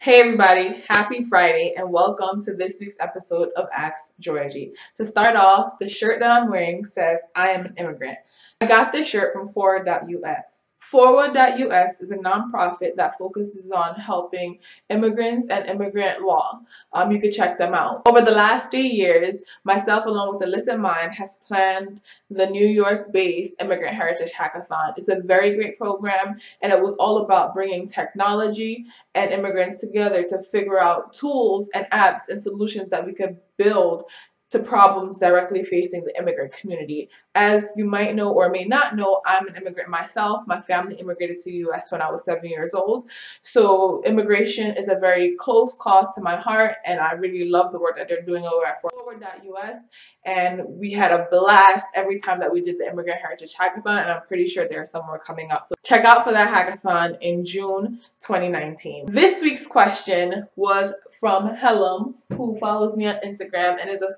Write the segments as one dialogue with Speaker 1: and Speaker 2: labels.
Speaker 1: Hey everybody, happy Friday and welcome to this week's episode of Ask Georgie. To start off, the shirt that I'm wearing says, I am an immigrant. I got this shirt from Forward.us. Forward.us is a nonprofit that focuses on helping immigrants and immigrant law. You can check them out. Over the last 3 years, myself along with Alyssa Mine has planned the New York-based Immigrant Heritage Hackathon. It's a very great program and it was all about bringing technology and immigrants together to figure out tools and apps and solutions that we could build to problems directly facing the immigrant community. As you might know or may not know, I'm an immigrant myself. My family immigrated to the US when I was 7 years old. So immigration is a very close cause to my heart, and I really love the work that they're doing over at Forward.us. And we had a blast every time that we did the Immigrant Heritage Hackathon, and I'm pretty sure there's some more coming up. So check out for that hackathon in June 2019. This week's question was from Hellem, who follows me on Instagram and is a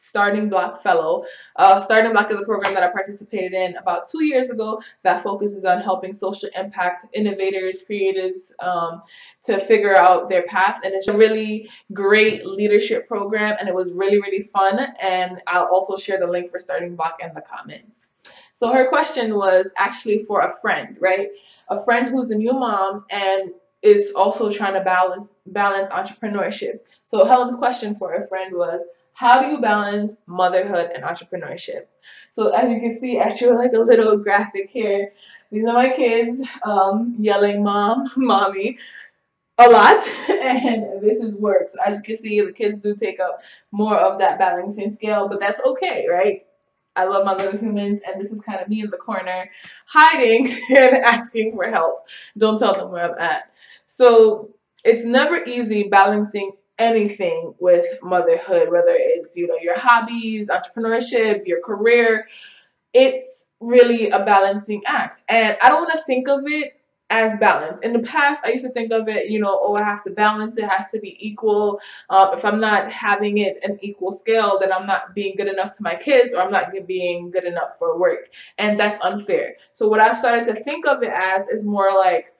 Speaker 1: StartingBloc fellow. StartingBloc is a program that I participated in about 2 years ago that focuses on helping social impact innovators, creatives to figure out their path. And it's a really great leadership program, and it was really, really fun. And I'll also share the link for StartingBloc in the comments. So her question was actually for a friend, right? A friend who's a new mom and is also trying to balance entrepreneurship. So Helen's question for a friend was, how do you balance motherhood and entrepreneurship? So as you can see, I drew like a little graphic here. These are my kids yelling mom, mommy a lot, and this is work. So as you can see, the kids do take up more of that balancing scale, but that's okay, right? I love my little humans, and this is kind of me in the corner hiding and asking for help. Don't tell them where I'm at. So it's never easy balancing anything with motherhood, whether it's, your hobbies, entrepreneurship, your career. It's really a balancing act. And I don't want to think of it as balance. In the past, I used to think of it, oh, I have to balance it, has to be equal. If I'm not having it an equal scale, then I'm not being good enough to my kids, or I'm not being good enough for work. And that's unfair. So what I've started to think of it as is more like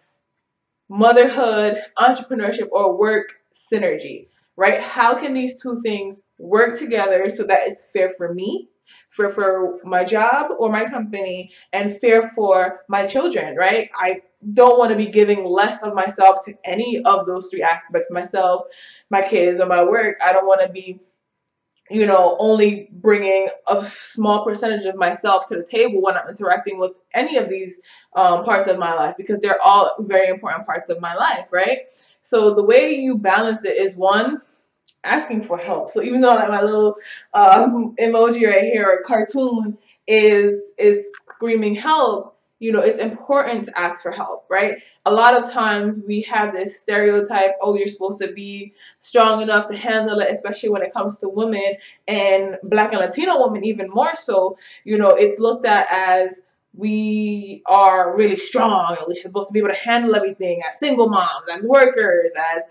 Speaker 1: motherhood, entrepreneurship, or work synergy, right? How can these two things work together so that it's fair for me, fair for my job or my company, and fair for my children, right? I don't want to be giving less of myself to any of those three aspects, myself, my kids, or my work. I don't want to be only bringing a small percentage of myself to the table when I'm interacting with any of these parts of my life, because they're all very important parts of my life, right? So the way you balance it is, one, asking for help. So even though like my little emoji right here, or cartoon, is screaming help, it's important to ask for help, right? A lot of times we have this stereotype, oh, you're supposed to be strong enough to handle it, especially when it comes to women, and Black and Latino women even more so. It's looked at as we are really strong and we're supposed to be able to handle everything as single moms, as workers, as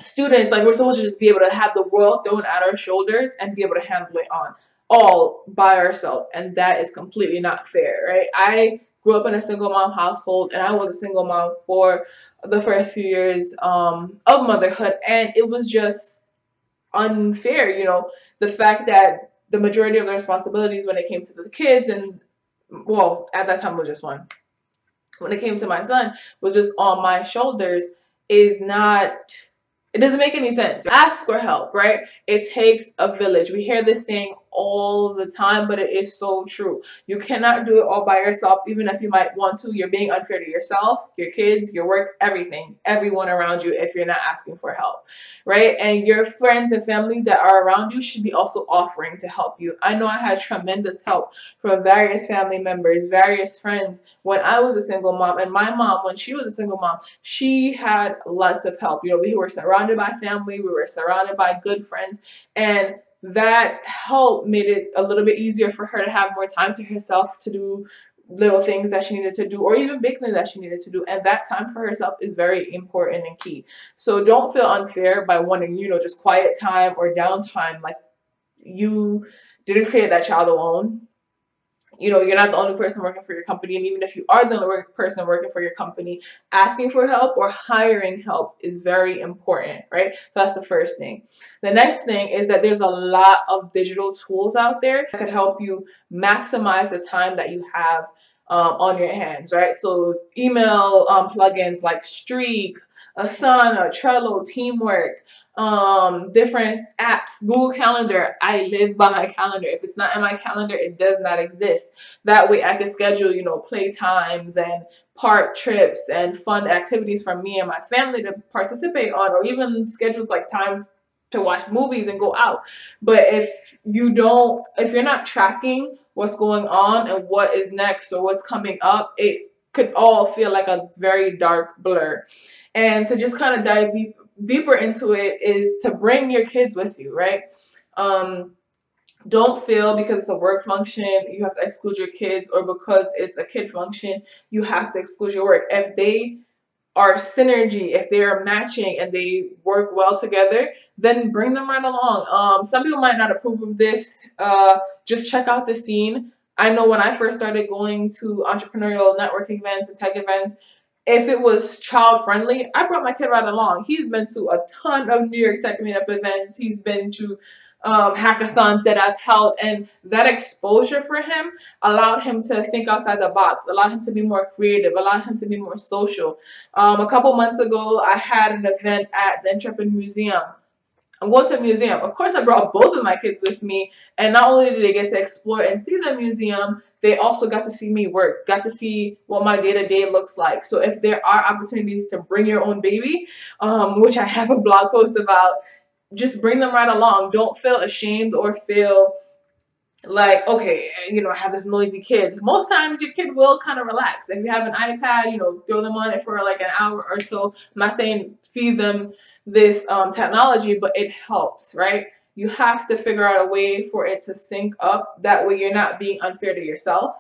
Speaker 1: students. Like, we're supposed to just be able to have the world thrown at our shoulders and be able to handle it all by ourselves, and that is completely not fair, right? I grew up in a single mom household, and I was a single mom for the first few years of motherhood, and it was just unfair, the fact that the majority of the responsibilities when it came to the kids, and well, at that time it was just one, when it came to my son, was just on my shoulders, it doesn't make any sense. Ask for help, right? It takes a village. We hear this saying all the time, but it is so true. You cannot do it all by yourself, even if you might want to. You're being unfair to yourself, your kids, your work, everything, everyone around you, if you're not asking for help, right? And your friends and family that are around you should be also offering to help you. I know I had tremendous help from various family members, various friends when I was a single mom, and my mom, when she was a single mom, she had lots of help. We were surrounded by family, we were surrounded by good friends, and that help made it a little bit easier for her to have more time to herself to do little things that she needed to do, or even big things that she needed to do. And that time for herself is very important and key. So don't feel unfair by wanting, just quiet time or downtime. Like, you didn't create that child alone. You're not the only person working for your company. And even if you are the only person working for your company, asking for help or hiring help is very important, right? So that's the first thing. The next thing is that there's a lot of digital tools out there that can help you maximize the time that you have on your hands, right? So email plugins like Streak, Asana, Trello, Teamwork, different apps, Google Calendar. I live by my calendar. If it's not in my calendar, it does not exist. That way I can schedule, play times and park trips and fun activities for me and my family to participate on, or even schedule like times to watch movies and go out. But if you're not tracking what's going on and what is next or what's coming up, it could all feel like a very dark blur. And to just kind of dive deeper into it is to bring your kids with you, right? Don't feel because it's a work function you have to exclude your kids, or because it's a kid function you have to exclude your work. If they are synergy, if they are matching and they work well together, then bring them right along. Some people might not approve of this. Just check out the scene. I know when I first started going to entrepreneurial networking events and tech events, if it was child friendly, I brought my kid right along. He's been to a ton of New York Tech Meetup events. He's been to hackathons that I've held, and that exposure for him allowed him to think outside the box, allowed him to be more creative, allowed him to be more social. A couple months ago, I had an event at the Intrepid Museum. I'm going to a museum. Of course, I brought both of my kids with me, and not only did they get to explore and see the museum, they also got to see me work, got to see what my day-to-day looks like. So if there are opportunities to bring your own baby, which I have a blog post about, just bring them right along. Don't feel ashamed or feel like, okay, I have this noisy kid. Most times your kid will kind of relax. If you have an iPad, throw them on it for like an hour or so. I'm not saying feed them this technology, but it helps, right? You have to figure out a way for it to sync up. That way you're not being unfair to yourself,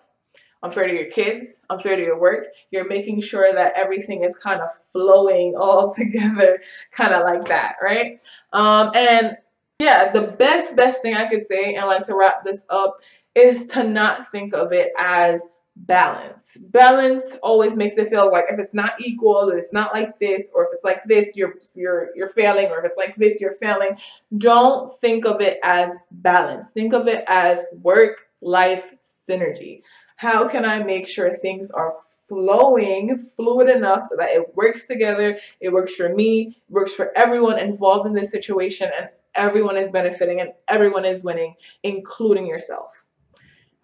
Speaker 1: unfair to your kids, unfair to your work. You're making sure that everything is kind of flowing all together, kind of like that, right? And yeah, the best thing I could say, and like to wrap this up, is to not think of it as balance. Balance always makes it feel like if it's not equal, it's not like this, or if it's like this, you're failing, or if it's like this, you're failing. Don't think of it as balance. Think of it as work-life synergy. How can I make sure things are flowing, fluid enough so that it works together, it works for me, it works for everyone involved in this situation, and everyone is benefiting and everyone is winning, including yourself.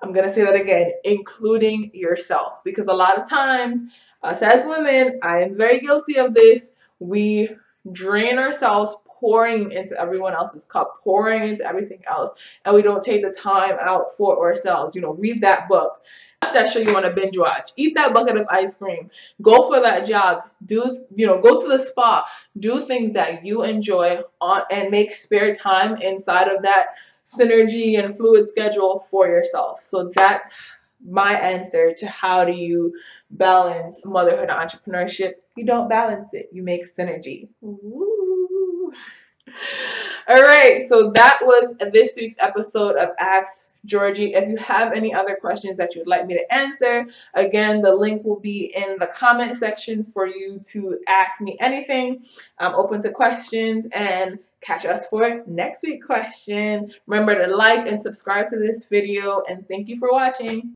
Speaker 1: I'm going to say that again, including yourself, because a lot of times, us as women, I am very guilty of this, we drain ourselves pouring into everyone else's cup, pouring into everything else, and we don't take the time out for ourselves. Read that book, watch that show you want to binge watch, eat that bucket of ice cream, go for that jog, go to the spa, do things that you enjoy and make spare time inside of that synergy and fluid schedule for yourself. So that's my answer to how do you balance motherhood and entrepreneurship. You don't balance it, you make synergy. Woo. All right, so that was this week's episode of Ask Georgie. If you have any other questions that you'd like me to answer, again, the link will be in the comment section for you to ask me anything. I'm open to questions, and catch us for next week's question. Remember to like and subscribe to this video, and thank you for watching.